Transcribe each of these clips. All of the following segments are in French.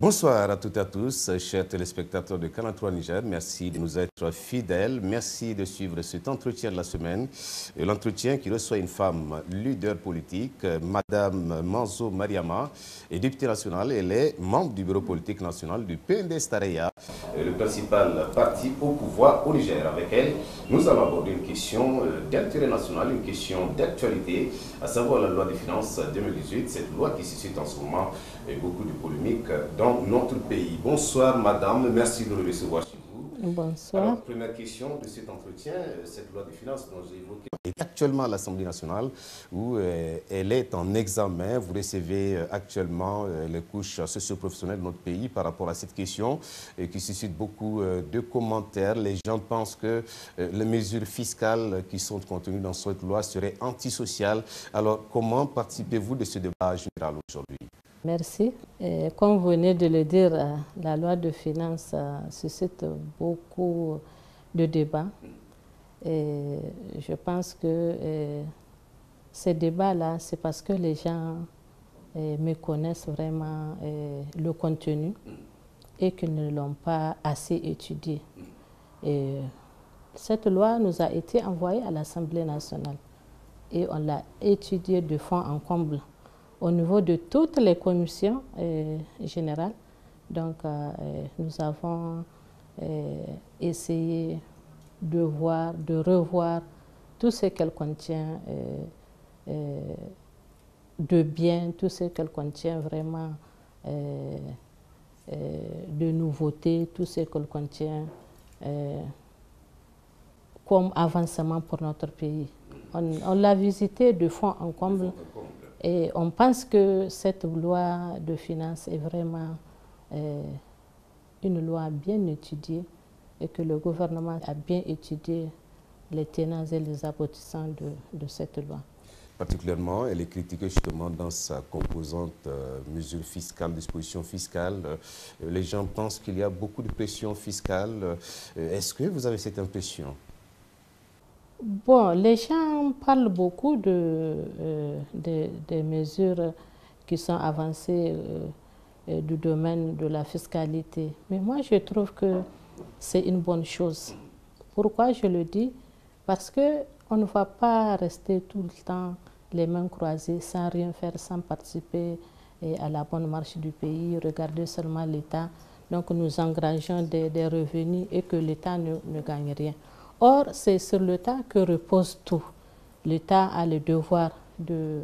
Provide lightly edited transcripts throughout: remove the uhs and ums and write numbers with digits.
Bonsoir à toutes et à tous, chers téléspectateurs de Canal 3 Niger. Merci de nous être fidèles. Merci de suivre cet entretien de la semaine. L'entretien qui reçoit une femme leader politique, Madame Manzo Mariama, est députée nationale. Elle est membre du bureau politique national du PNDS Tareya, le principal parti au pouvoir au Niger. Avec elle, nous allons aborder une question d'intérêt national, une question d'actualité, à savoir la loi des finances 2018, cette loi qui suscite en ce moment beaucoup de polémiques dans notre pays. Bonsoir madame, merci de nous recevoir chez vous. Bonsoir. Alors, première question de cet entretien, cette loi des finances dont j'ai évoqué est actuellement à l'Assemblée nationale où elle est en examen. Vous recevez actuellement les couches socio-professionnelles de notre pays par rapport à cette question qui suscite beaucoup de commentaires. Les gens pensent que les mesures fiscales qui sont contenues dans cette loi seraient antisociales. Alors, comment participez-vous de ce débat général aujourd'hui? Merci. Comme vous venez de le dire, la loi de finances suscite beaucoup de débats. Et je pense que ces débats-là, c'est parce que les gens méconnaissent vraiment le contenu et qu'ils ne l'ont pas assez étudié. Et cette loi nous a été envoyée à l'Assemblée nationale et on l'a étudiée de fond en comble au niveau de toutes les commissions générales. Donc, nous avons essayé de voir, de revoir tout ce qu'elle contient de bien, tout ce qu'elle contient vraiment de nouveautés, tout ce qu'elle contient comme avancement pour notre pays. On l'a visité de fond en comble. Et on pense que cette loi de finances est vraiment une loi bien étudiée et que le gouvernement a bien étudié les tenants et les aboutissants de cette loi. Particulièrement, elle est critiquée justement dans sa composante mesures fiscales, dispositions fiscales. Les gens pensent qu'il y a beaucoup de pression fiscale. Est-ce que vous avez cette impression? Bon, les gens parlent beaucoup des mesures qui sont avancées du domaine de la fiscalité. Mais moi, je trouve que c'est une bonne chose. Pourquoi je le dis? Parce qu'on ne va pas rester tout le temps les mains croisées, sans rien faire, sans participer à la bonne marche du pays, regarder seulement l'État. Donc nous engrangeons des revenus et que l'État ne gagne rien. Or, c'est sur l'État que repose tout. L'État a le devoir de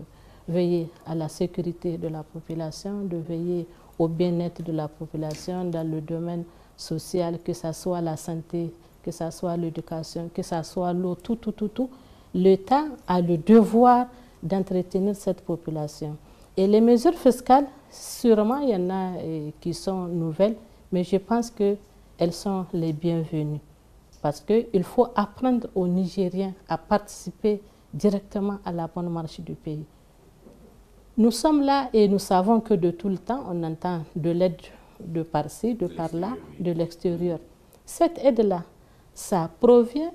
veiller à la sécurité de la population, de veiller au bien-être de la population dans le domaine social, que ce soit la santé, que ce soit l'éducation, que ce soit l'eau, tout. L'État a le devoir d'entretenir cette population. Et les mesures fiscales, sûrement, il y en a qui sont nouvelles, mais je pense qu'elles sont les bienvenues. Parce qu'il faut apprendre aux Nigériens à participer directement à la bonne marche du pays. Nous sommes là et nous savons que de tout le temps, on entend de l'aide de par-ci, de par-là, de l'extérieur. Cette aide-là, ça provient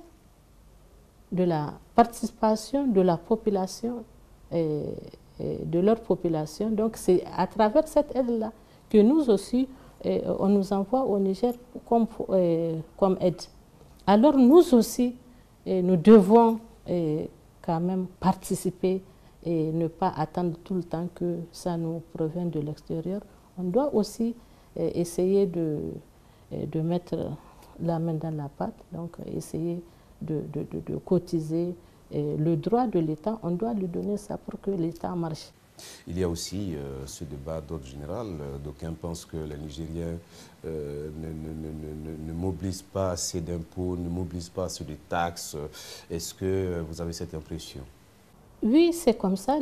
de la participation de la population, de leur population. Donc c'est à travers cette aide-là que nous aussi, on nous envoie au Niger comme aide. Alors nous aussi, nous devons quand même participer et ne pas attendre tout le temps que ça nous provient de l'extérieur. On doit aussi essayer de mettre la main dans la pâte, donc essayer de cotiser. Le droit de l'État, on doit lui donner ça pour que l'État marche. Il y a aussi ce débat d'ordre général. D'aucuns pensent que les Nigériens ne mobilisent pas assez d'impôts, ne mobilisent pas assez de taxes. Est-ce que vous avez cette impression? Oui, c'est comme ça.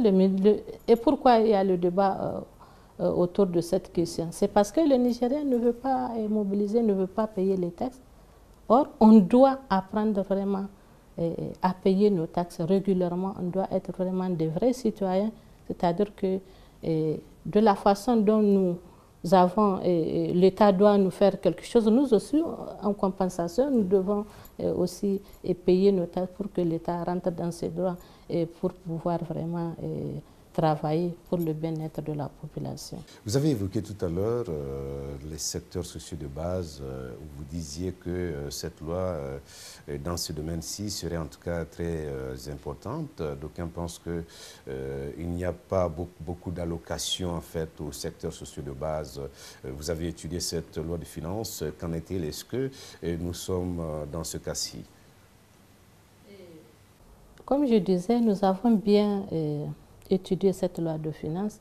Et pourquoi il y a le débat autour de cette question? C'est parce que le Nigérien ne veut pas mobiliser, ne veut pas payer les taxes. Or, on doit apprendre vraiment à payer nos taxes régulièrement. On doit être vraiment des vrais citoyens. C'est-à-dire que de la façon dont nous avons, l'État doit nous faire quelque chose, nous aussi, en compensation, nous devons aussi payer nos taxes pour que l'État rentre dans ses droits et pour pouvoir vraiment travailler pour le bien-être de la population. Vous avez évoqué tout à l'heure les secteurs sociaux de base, où vous disiez que cette loi, dans ce domaine-ci, serait en tout cas très importante. D'aucuns pensent qu'il n'y a pas beaucoup d'allocations en fait aux secteurs sociaux de base. Vous avez étudié cette loi de finances. Qu'en est-il? Est-ce que nous sommes dans ce cas-ci? Comme je disais, nous avons bien étudié cette loi de finances.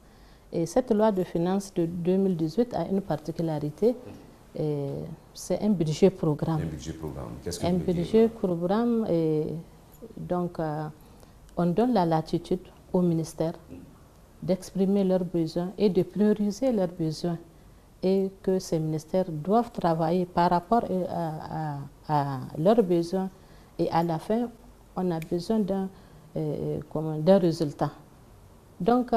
Et cette loi de finances de 2018 a une particularité, c'est un budget programme. Un budget programme, qu'est-ce que un vous voulez budget dire? programme, et donc on donne la latitude au ministère d'exprimer leurs besoins et de prioriser leurs besoins, et que ces ministères doivent travailler par rapport à leurs besoins, et à la fin, on a besoin d'un résultat. Donc,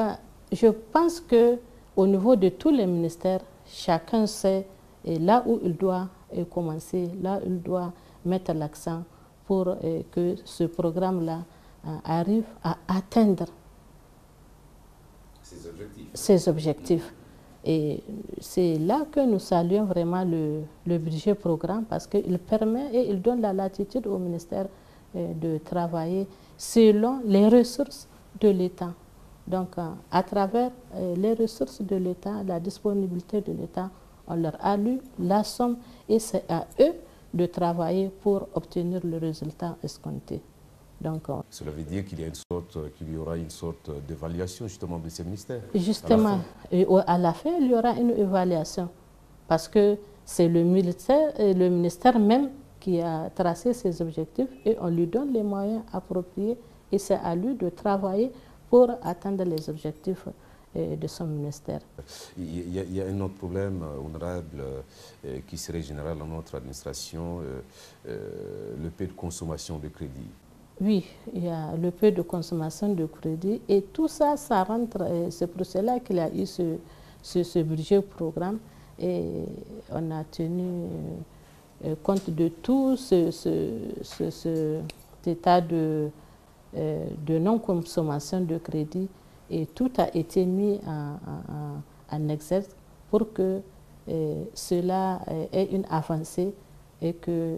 je pense qu'au niveau de tous les ministères, chacun sait là où il doit commencer, là où il doit mettre l'accent pour que ce programme-là arrive à atteindre ses objectifs. Et c'est là que nous saluons vraiment le budget programme, parce qu'il permet et il donne la latitude au ministère de travailler selon les ressources de l'État. Donc, à travers les ressources de l'État, la disponibilité de l'État, on leur alloue la somme et c'est à eux de travailler pour obtenir le résultat escompté. Donc, cela veut dire qu'il y aura une sorte d'évaluation justement de ces ministères. Justement, à la fin, il y aura une évaluation, parce que c'est le ministère même qui a tracé ses objectifs et on lui donne les moyens appropriés et c'est à lui de travailler pour atteindre les objectifs de son ministère. Il y a un autre problème, honorable, qui serait général dans notre administration, le peu de consommation de crédit. Oui, il y a le peu de consommation de crédit et tout ça, ça rentre, c'est pour cela qu'il y a eu ce budget programme et on a tenu compte de tout cet état de non-consommation de crédit, et tout a été mis en exergue pour que cela ait une avancée et que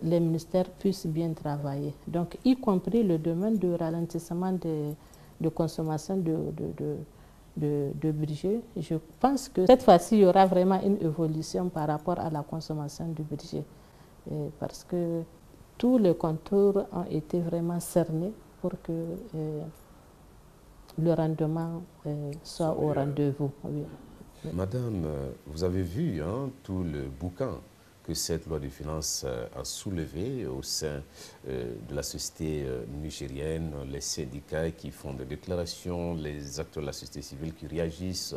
les ministères puissent bien travailler. Donc, y compris le domaine du ralentissement de consommation de budget. Je pense que cette fois-ci, il y aura vraiment une évolution par rapport à la consommation du budget, parce que tous les contours ont été vraiment cernés pour que le rendement soit au rendez-vous. Oui. Madame, vous avez vu tout le boucan que cette loi de finances a soulevé au sein de la société nigérienne, les syndicats qui font des déclarations, les acteurs de la société civile qui réagissent,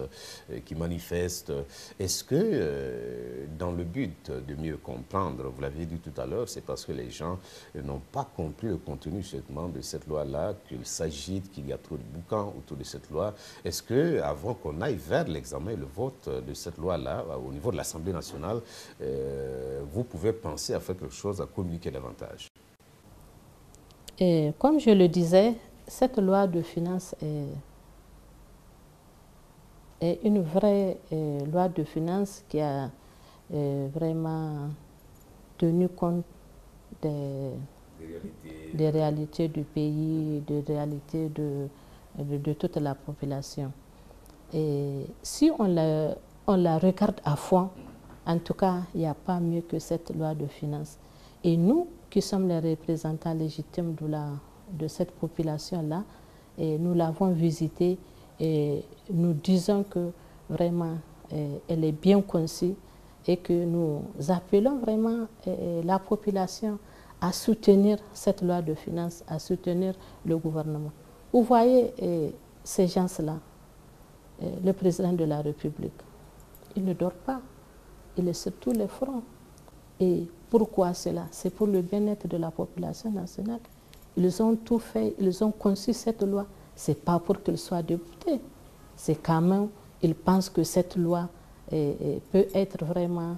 qui manifestent. Est-ce que, dans le but de mieux comprendre, vous l'avez dit tout à l'heure, c'est parce que les gens n'ont pas compris le contenu justement de cette loi-là, qu'il s'agite, qu'il y a trop de boucan autour de cette loi. Est-ce que, avant qu'on aille vers l'examen et le vote de cette loi-là, au niveau de l'Assemblée nationale, vous pouvez penser à faire quelque chose, à communiquer davantage? Et comme je le disais, cette loi de finances est une vraie loi de finances qui a vraiment tenu compte des réalités du pays, des réalités de toute la population. Et si on la regarde à fond, en tout cas, il n'y a pas mieux que cette loi de finances. Et nous, qui sommes les représentants légitimes de cette population-là, nous l'avons visitée et nous disons que vraiment, elle est bien conçue et que nous appelons vraiment la population à soutenir cette loi de finances, à soutenir le gouvernement. Vous voyez ces gens-là, le président de la République, il ne dort pas. Il est sur tous les fronts. Et pourquoi cela? C'est pour le bien-être de la population nationale. Ils ont tout fait, ils ont conçu cette loi. Ce n'est pas pour qu'ils soient députés. C'est quand même, ils pensent que cette loi peut être vraiment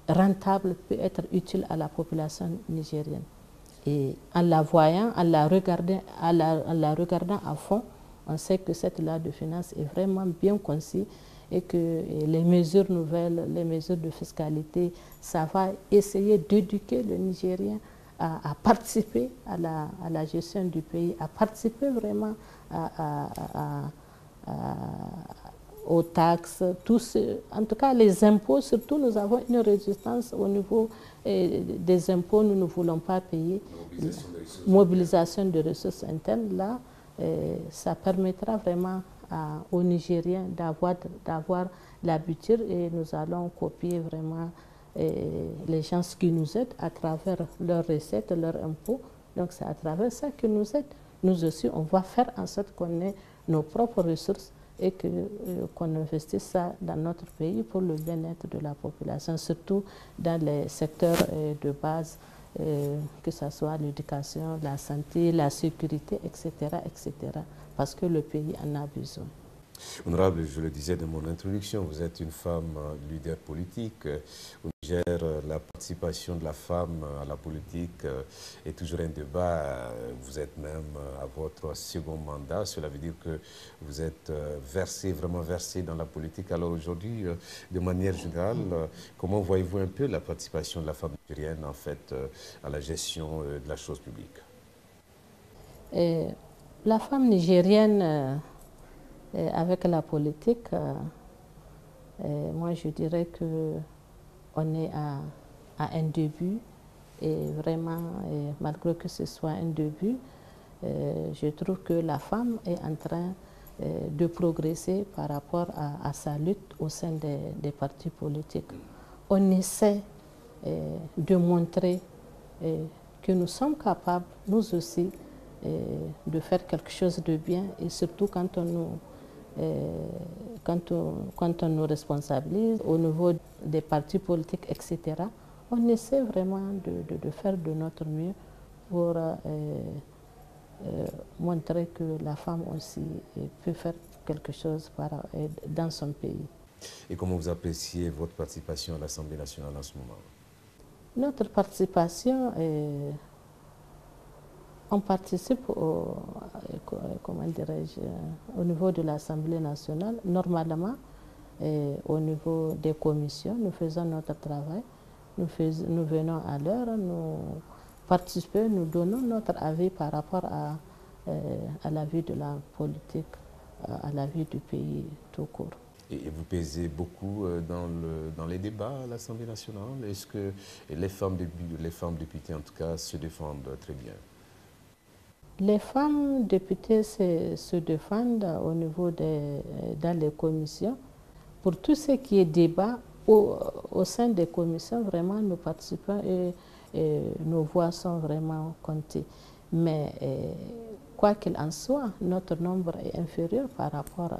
rentable, peut être utile à la population nigérienne. Et en la voyant, en la regardant à fond, on sait que cette loi de finances est vraiment bien conçue et que les mesures nouvelles, les mesures de fiscalité, ça va essayer d'éduquer le Nigérien à participer à la gestion du pays, à participer vraiment aux taxes, en tout cas les impôts, surtout nous avons une résistance au niveau des impôts, nous ne voulons pas payer. Mobilisation de ressources internes, là, ça permettra vraiment aux Nigériens d'avoir l'habitude et nous allons copier vraiment les gens qui nous aident à travers leurs recettes, leurs impôts. Donc c'est à travers ça qu'ils nous aident. Nous aussi, on va faire en sorte qu'on ait nos propres ressources et qu'on investisse ça dans notre pays pour le bien-être de la population, surtout dans les secteurs de base, que ce soit l'éducation, la santé, la sécurité, etc., etc., parce que le pays en a besoin. Honorable, je le disais dans mon introduction, vous êtes une femme leader politique. Au Niger, la participation de la femme à la politique est toujours un débat. Vous êtes même à votre second mandat. Cela veut dire que vous êtes vraiment versé dans la politique. Alors aujourd'hui, de manière générale, comment voyez-vous un peu la participation de la femme nigérienne en fait à la gestion de la chose publique? La femme nigérienne avec la politique, moi je dirais qu'on est à un début et vraiment, malgré que ce soit un début, je trouve que la femme est en train de progresser par rapport à sa lutte au sein des partis politiques. On essaie de montrer que nous sommes capables, nous aussi, de faire quelque chose de bien et surtout quand on nous responsabilise au niveau des partis politiques, etc., on essaie vraiment de faire de notre mieux pour montrer que la femme aussi peut faire quelque chose dans son pays. Et comment vous appréciez votre participation à l'Assemblée nationale en ce moment? Notre participation on participe comment dirais-je, au niveau de l'Assemblée nationale, normalement, au niveau des commissions, nous faisons notre travail, nous venons à l'heure, nous participons, nous donnons notre avis par rapport à la vie de la politique, à la vie du pays tout court. Et vous pesez beaucoup dans les débats à l'Assemblée nationale? Est-ce que les femmes députées, en tout cas, se défendent très bien? Les femmes députées se défendent au niveau dans les commissions. Pour tout ce qui est débat, au sein des commissions, vraiment, nous participons et nos voix sont vraiment comptées. Mais quoi qu'il en soit, notre nombre est inférieur par rapport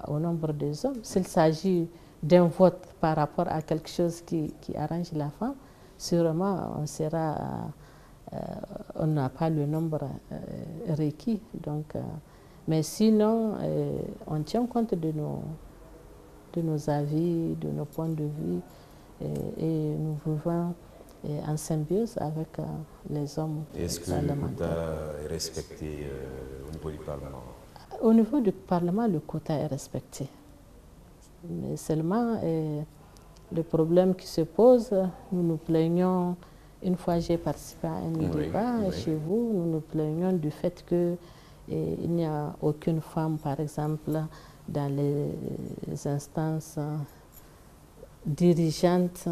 au nombre des hommes. S'il s'agit d'un vote par rapport à quelque chose qui arrange la femme, sûrement on n'a pas le nombre requis. Donc, mais sinon, on tient compte de nos avis, de nos points de vue et nous vivons en symbiose avec les hommes parlementaires. Est-ce que le quota est respecté au niveau du Parlement? Au niveau du Parlement, le quota est respecté. Mais seulement, le problème qui se pose, nous nous plaignons. Une fois j'ai participé à un débat chez vous, nous nous plaignons du fait qu'il n'y a aucune femme, par exemple, dans les instances dirigeantes.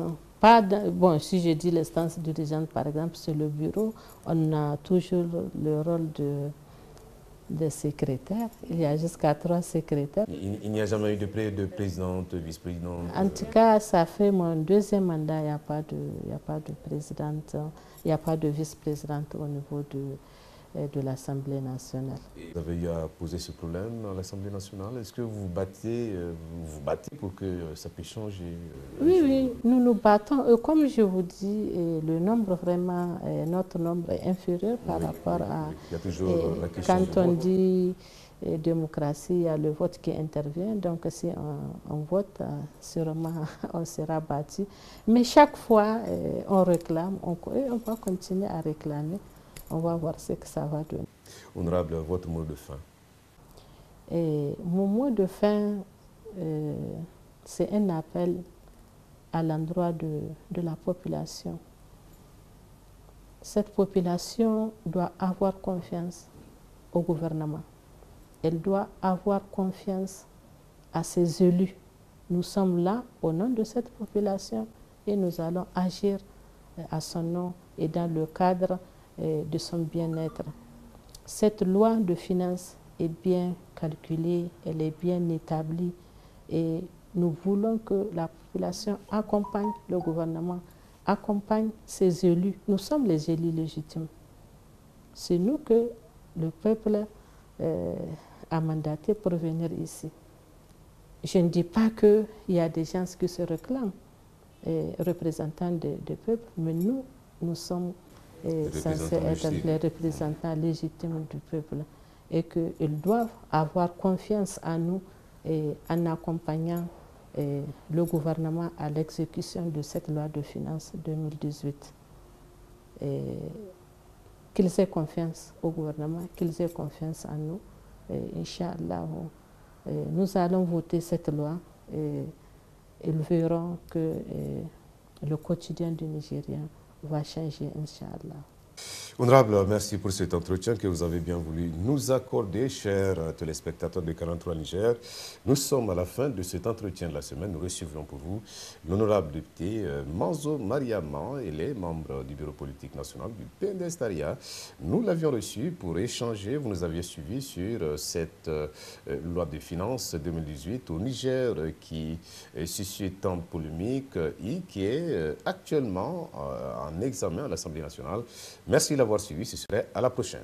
Bon, si je dis l'instance dirigeante, par exemple, c'est le bureau, on a toujours le rôle de secrétaire. Il y a jusqu'à 3 secrétaires. Il n'y a jamais eu de présidente, vice-présidente? En tout cas, ça fait mon deuxième mandat, il n'y a pas de présidente, il n'y a pas de vice-présidente au niveau de l'Assemblée nationale. Vous avez eu à poser ce problème à l'Assemblée nationale? Est-ce que vous vous battez pour que ça puisse changer? Oui, nous nous battons. Comme je vous dis, le nombre vraiment, notre nombre est inférieur par rapport à... Il y a toujours la question quand on dit démocratie, il y a le vote qui intervient. Donc si on vote, sûrement on sera battu. Mais chaque fois, on réclame, on va continuer à réclamer. On va voir ce que ça va donner. Honorable, votre mot de fin. Mon mot de fin, c'est un appel à l'endroit de la population. Cette population doit avoir confiance au gouvernement. Elle doit avoir confiance à ses élus. Nous sommes là au nom de cette population et nous allons agir à son nom et dans le cadre de son bien-être. Cette loi de finances est bien calculée, elle est bien établie et nous voulons que la population accompagne le gouvernement, accompagne ses élus. Nous sommes les élus légitimes. C'est nous que le peuple a mandaté pour venir ici. Je ne dis pas qu'il y a des gens qui se réclament représentants du peuple, mais nous sommes censés être les représentants légitimes du peuple et qu'ils doivent avoir confiance en nous en accompagnant le gouvernement à l'exécution de cette loi de finances 2018. Qu'ils aient confiance au gouvernement, qu'ils aient confiance en nous. Inch'Allah, nous allons voter cette loi et ils verront que le quotidien du Nigérien va changer, Inch'Allah. Honorable, merci pour cet entretien que vous avez bien voulu nous accorder, chers téléspectateurs de 43 Niger. Nous sommes à la fin de cet entretien de la semaine. Nous recevions pour vous l'honorable député Manzo Mariama et les membres du bureau politique national du PNDS Taria. Nous l'avions reçu pour échanger. Vous nous aviez suivis sur cette loi de finances 2018 au Niger qui suscite tant de polémiques et qui est actuellement en examen à l'Assemblée nationale. Merci de l'avoir suivi, ce serait à la prochaine.